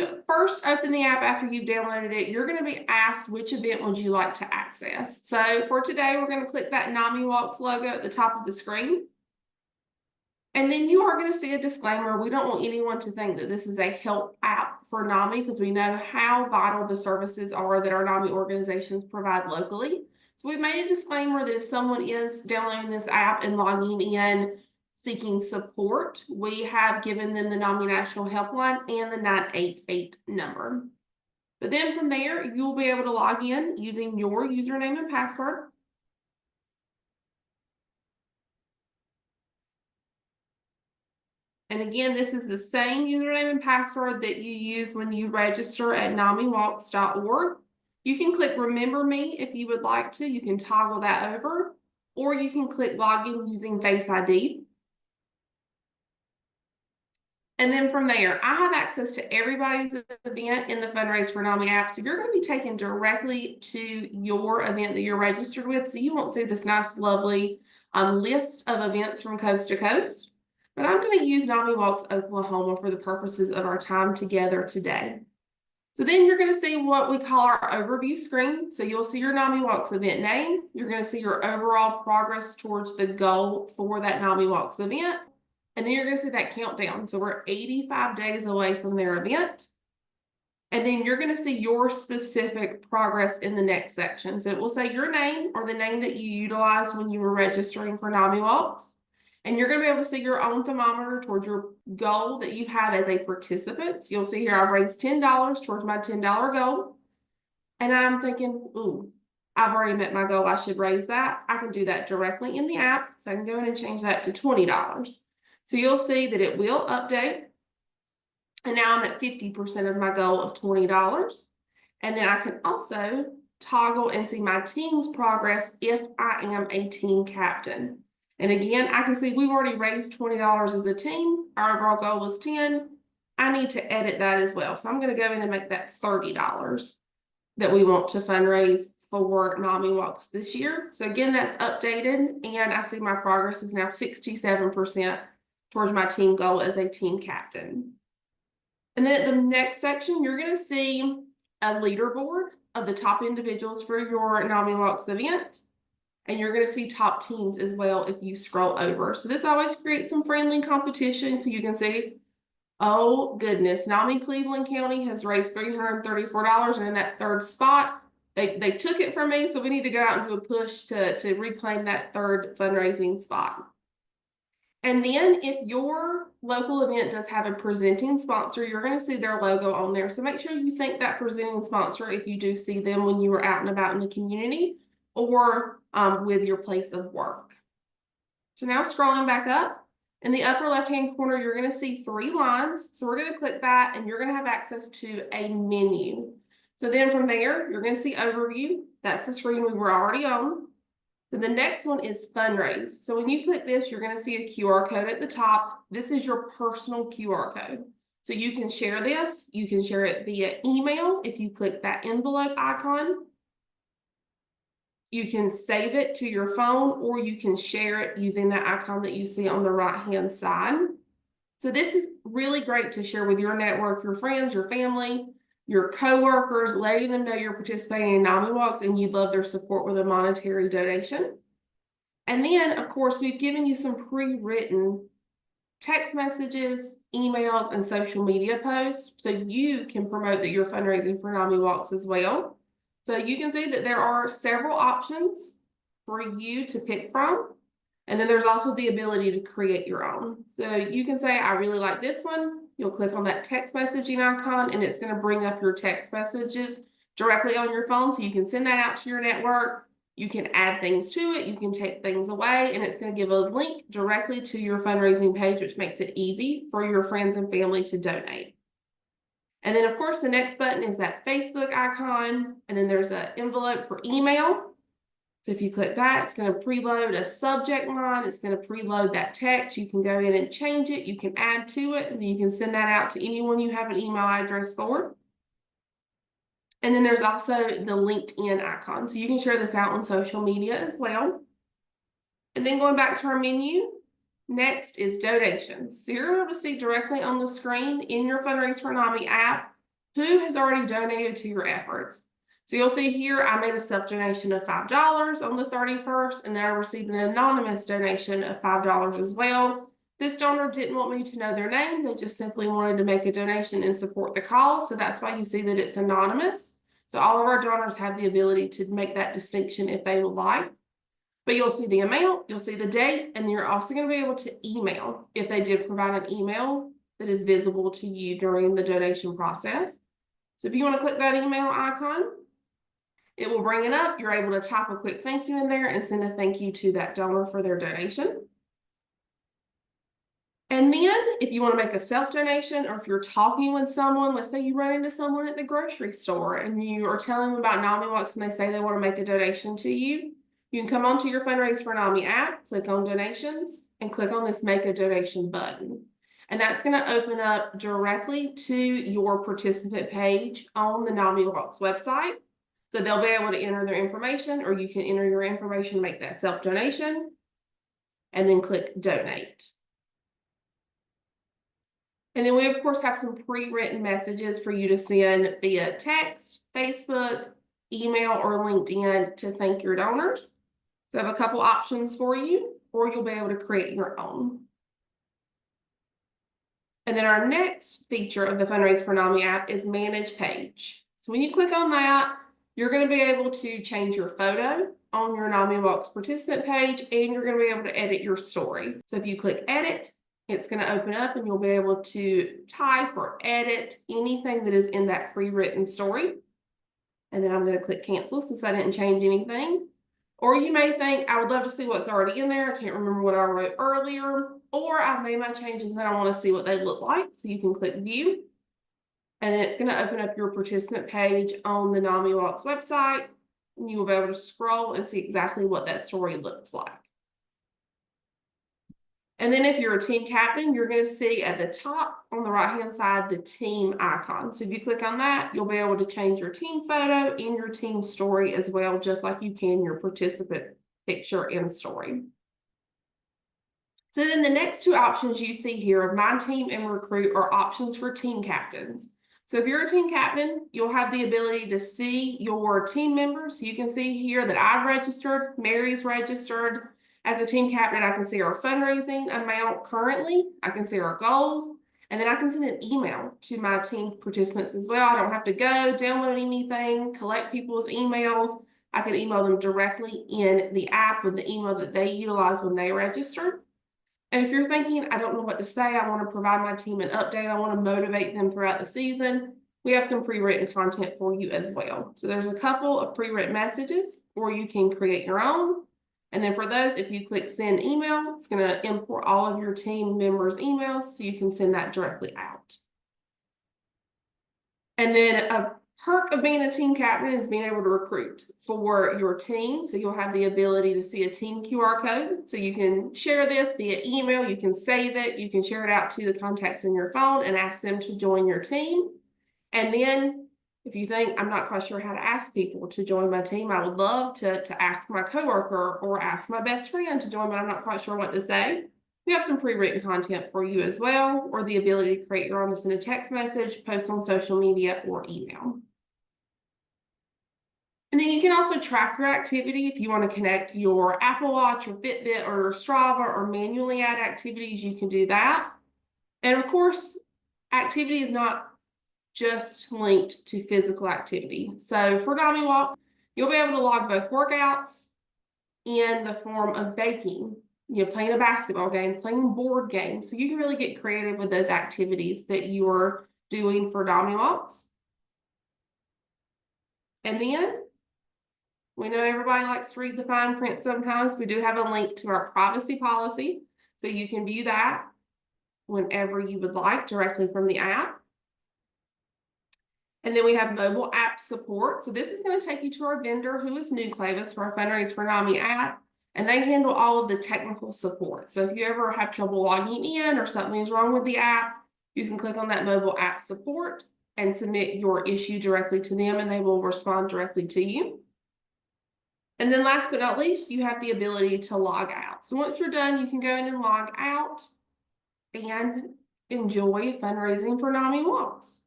you first open the app after you've downloaded it, you're going to be asked which event would you like to access. So for today, we're going to click that NAMIWalks logo at the top of the screen. And then you are going to see a disclaimer. We don't want anyone to think that this is a help app for NAMI because we know how vital the services are that our NAMI organizations provide locally. So we've made a disclaimer that if someone is downloading this app and logging in seeking support, we have given them the NAMI National Helpline and the 988 number. But then from there, you'll be able to log in using your username and password. And again, this is the same username and password that you use when you register at NAMIWalks.org. You can click Remember Me if you would like to. You can toggle that over, or you can click Login using Face ID. And then from there, I have access to everybody's event in the Fundraise4NAMI app. So you're going to be taken directly to your event that you're registered with. So you won't see this nice, lovely list of events from coast to coast. But I'm going to use NAMIWalks Oklahoma for the purposes of our time together today. So then you're going to see what we call our overview screen. So you'll see your NAMIWalks event name. You're going to see your overall progress towards the goal for that NAMIWalks event. And then you're going to see that countdown. So we're 85 days away from their event. And then you're going to see your specific progress in the next section. So it will say your name or the name that you utilized when you were registering for NAMIWalks. And you're going to be able to see your own thermometer towards your goal that you have as a participant. So you'll see here I've raised $10 towards my $10 goal. And I'm thinking, ooh, I've already met my goal. I should raise that. I can do that directly in the app. So I can go in and change that to $20. So you'll see that it will update. And now I'm at 50% of my goal of $20. And then I can also toggle and see my team's progress if I am a team captain. And again, I can see we've already raised $20 as a team. Our overall goal was $10. I need to edit that as well. So I'm going to go in and make that $30 that we want to fundraise for NAMIWalks this year. So again, that's updated. And I see my progress is now 67% towards my team goal as a team captain. And then at the next section, you're going to see a leaderboard of the top individuals for your NAMIWalks event. And you're going to see top teams as well if you scroll over. So this always creates some friendly competition. So you can see, oh goodness, NAMI Cleveland County has raised $334 and in that third spot. They took it from me, so we need to go out and do a push to reclaim that third fundraising spot. And then if your local event does have a presenting sponsor, you're going to see their logo on there. So make sure you thank that presenting sponsor if you do see them when you are out and about in the community or with your place of work. So now scrolling back up, in the upper left-hand corner, you're going to see 3 lines. So we're going to click that and you're going to have access to a menu. So then from there, you're going to see overview. That's the screen we were already on. Then the next one is fundraise. So when you click this, you're going to see a QR code at the top. This is your personal QR code. So you can share this. You can share it via email if you click that envelope icon. You can save it to your phone or you can share it using that icon that you see on the right-hand side. So this is really great to share with your network, your friends, your family, your coworkers, letting them know you're participating in NAMIWalks and you'd love their support with a monetary donation. And then, of course, we've given you some pre-written text messages, emails, and social media posts so you can promote that you're fundraising for NAMIWalks as well. So you can see that there are several options for you to pick from. And then there's also the ability to create your own. So you can say, I really like this one. You'll click on that text messaging icon and it's going to bring up your text messages directly on your phone. So you can send that out to your network. You can add things to it. You can take things away and it's going to give a link directly to your fundraising page, which makes it easy for your friends and family to donate. And then, of course, the next button is that Facebook icon. And then there's an envelope for email. So if you click that, it's going to preload a subject line. It's going to preload that text. You can go in and change it. You can add to it. And then you can send that out to anyone you have an email address for. And then there's also the LinkedIn icon. So you can share this out on social media as well. And then going back to our menu, next is donations. So you're able to see directly on the screen in your Fundraise4NAMI app who has already donated to your efforts. So you'll see here, I made a self-donation of $5 on the 31st, and then I received an anonymous donation of $5 as well. This donor didn't want me to know their name. They just simply wanted to make a donation and support the cause. So that's why you see that it's anonymous. So all of our donors have the ability to make that distinction if they would like. But you'll see the amount, you'll see the date, and you're also going to be able to email if they did provide an email that is visible to you during the donation process. So if you want to click that email icon, it will bring it up. You're able to type a quick thank you in there and send a thank you to that donor for their donation. And then if you want to make a self-donation, or if you're talking with someone, let's say you run into someone at the grocery store and you are telling them about NAMIWalks and they say they want to make a donation to you, you can come onto your Fundraise4NAMI app, click on donations, and click on this make a donation button. And that's going to open up directly to your participant page on the NAMIWalks website. So they'll be able to enter their information, or you can enter your information to make that self-donation, and then click donate. And then we, of course, have some pre-written messages for you to send via text, Facebook, email, or LinkedIn to thank your donors. So I have a couple options for you, or you'll be able to create your own. And then our next feature of the Fundraise4NAMI app is Manage Page. So when you click on that, you're going to be able to change your photo on your NAMIWalks participant page, and you're going to be able to edit your story. So if you click Edit, it's going to open up and you'll be able to type or edit anything that is in that pre-written story. And then I'm going to click Cancel since I didn't change anything. Or you may think, I would love to see what's already in there. I can't remember what I wrote earlier. Or I've made my changes and I want to see what they look like. So you can click View. And then it's going to open up your participant page on the NAMIWalks website. And you will be able to scroll and see exactly what that story looks like. And then if you're a team captain, you're going to see at the top on the right-hand side the team icon. So if you click on that, you'll be able to change your team photo and your team story as well, just like you can your participant picture and story. So then the next two options you see here of My Team and Recruit are options for team captains. So if you're a team captain, you'll have the ability to see your team members. You can see here that I've registered, Mary's registered. As a team captain, I can see our fundraising amount currently. I can see our goals, and then I can send an email to my team participants as well. I don't have to go download anything, collect people's emails. I can email them directly in the app with the email that they utilize when they register. And if you're thinking, I don't know what to say, I want to provide my team an update, I want to motivate them throughout the season, we have some pre-written content for you as well. So there's a couple of pre-written messages, or you can create your own. And then for those, if you click send email, it's going to import all of your team members' emails so you can send that directly out. And then a perk of being a team captain is being able to recruit for your team. So you'll have the ability to see a team QR code. So you can share this via email, you can save it, you can share it out to the contacts in your phone and ask them to join your team. And then if you think, I'm not quite sure how to ask people to join my team, I would love to ask my coworker or ask my best friend to join, but I'm not quite sure what to say. We have some pre-written content for you as well, or the ability to create your own to send a text message, post on social media, or email. And then you can also track your activity if you want to connect your Apple Watch or Fitbit or Strava or manually add activities, you can do that. And of course, activity is not just linked to physical activity. So for NAMIWalks, you'll be able to log both workouts in the form of baking, playing a basketball game, playing board games. So you can really get creative with those activities that you're doing for NAMIWalks. And then we know everybody likes to read the fine print sometimes. We do have a link to our privacy policy, so you can view that whenever you would like directly from the app. And then we have mobile app support. So this is going to take you to our vendor, who is Nucleus, for our Fundraise4NAMI app, and they handle all of the technical support. So if you ever have trouble logging in or something's wrong with the app, you can click on that mobile app support and submit your issue directly to them, and they will respond directly to you. And then last but not least, you have the ability to log out. So once you're done, you can go in and log out and enjoy fundraising for NAMIWalks.